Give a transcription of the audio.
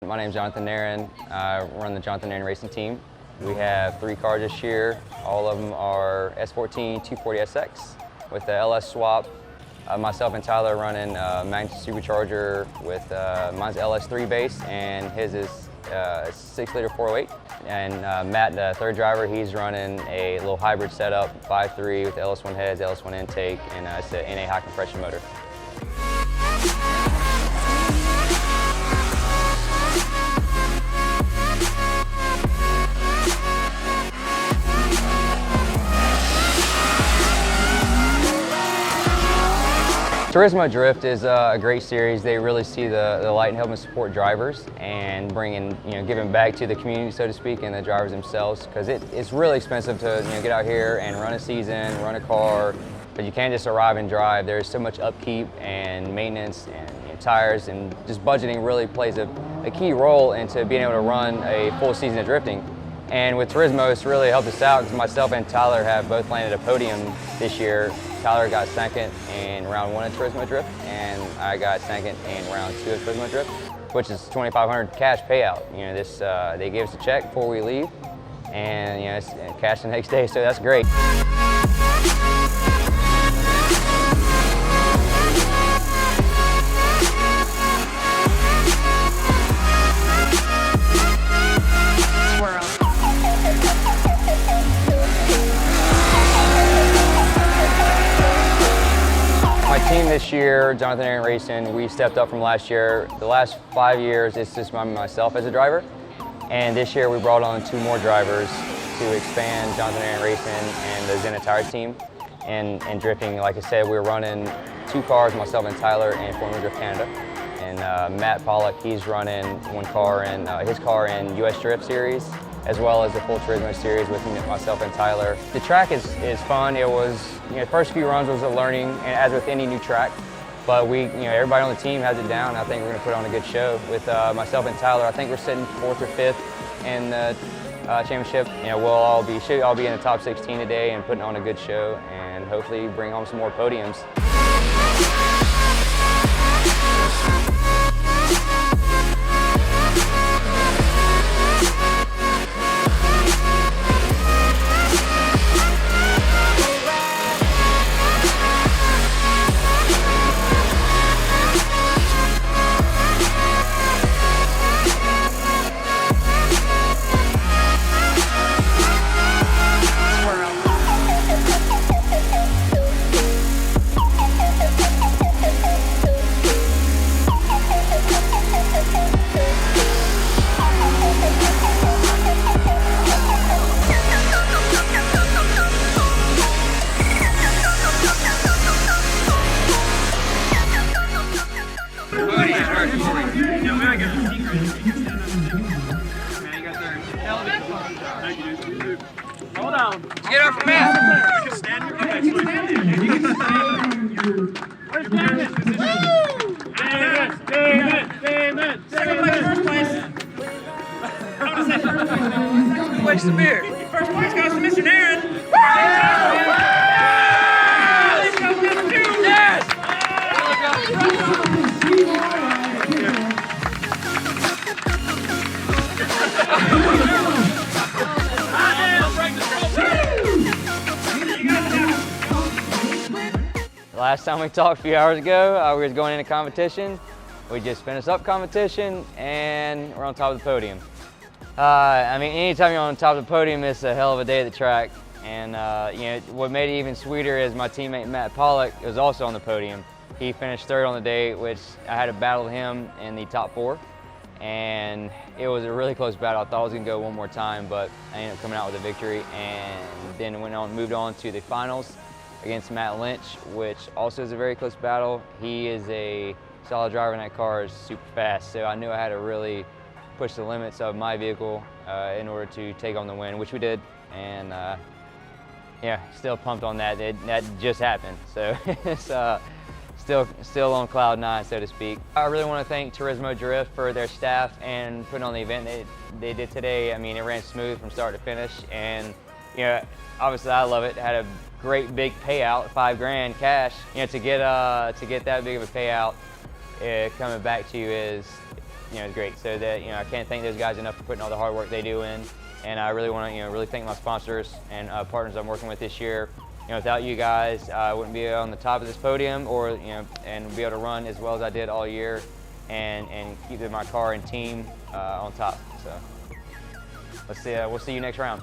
My name is Nerren. I run the JNR racing team. We have 3 cars this year. All of them are S14 240SX with the LS swap. Myself and Tyler running Magnus Supercharger with mine's LS3 base and his is 6-liter 408. And Matt, the third driver, he's running a little hybrid setup, 5.3 with LS1 heads, LS1 intake, and it's an NA high compression motor. Turismo Drift is a great series. They really see the light and helping support drivers and giving back to the community, so to speak, and the drivers themselves, because it's really expensive to get out here and run a season, run a car, but you can't just arrive and drive. There's so much upkeep and maintenance and tires, and just budgeting really plays a key role into being able to run a full season of drifting. And with Turismo, it's really helped us out because myself and Tyler have both landed a podium this year. Tyler got second in round 1 of Turismo Drift, and I got second in round 2 of Turismo Drift, which is $2,500 cash payout. They gave us a check before we leave, and it's cash the next day, so that's great. My team this year, JNR Racing, we stepped up from last year. The last 5 years, it's just myself as a driver. And this year we brought on 2 more drivers to expand JNR Racing and the Zenith Tire team. And drifting, like I said, we're running 2 cars, myself and Tyler, in Formula Drift Canada. And Matt Pollock, he's running 1 car in his car in US Drift Series, as well as the full Turismo series with myself and Tyler. The track is fun. It was, the first few runs was a learning, and as with any new track, but everybody on the team has it down. I think we're gonna put on a good show. With myself and Tyler, I think we're sitting 4th or 5th in the championship. Should all be in the top 16 today and putting on a good show, and hopefully bring home some more podiums. Hold on. Get off your mask. You can stand here. You can stand here. Where's Damon? Damon. Second place, first place. I'm gonna say first place. Second place the beer. First place goes to Mr. Nerren. Let's go number 2. Yes. Last time we talked a few hours ago, we was going into competition. We just finished up competition and we're on top of the podium. Anytime you're on top of the podium, it's a hell of a day at the track. And what made it even sweeter is my teammate Matt Pollock was also on the podium. He finished 3rd on the day, which I had to battle him in the top 4. And it was a really close battle. I thought I was gonna go one more time, but I ended up coming out with a victory, and then moved on to the finals against Matt Lynch, which also is a very close battle. He is a solid driver, and that car is super fast, so I knew I had to really push the limits of my vehicle in order to take on the win, which we did. And still pumped on that. That just happened, so it's still on cloud 9, so to speak. I really want to thank Turismo Drift for their staff and putting on the event they did today. It ran smooth from start to finish, and obviously I love it. It had a great big payout, $5 grand cash. To get that big of a payout, coming back to you is great. So that I can't thank those guys enough for putting all the hard work they do in, and I really want to really thank my sponsors and partners I'm working with this year. Without you guys, I wouldn't be on the top of this podium, or and be able to run as well as I did all year, and keep my car and team on top. So we'll see you next round.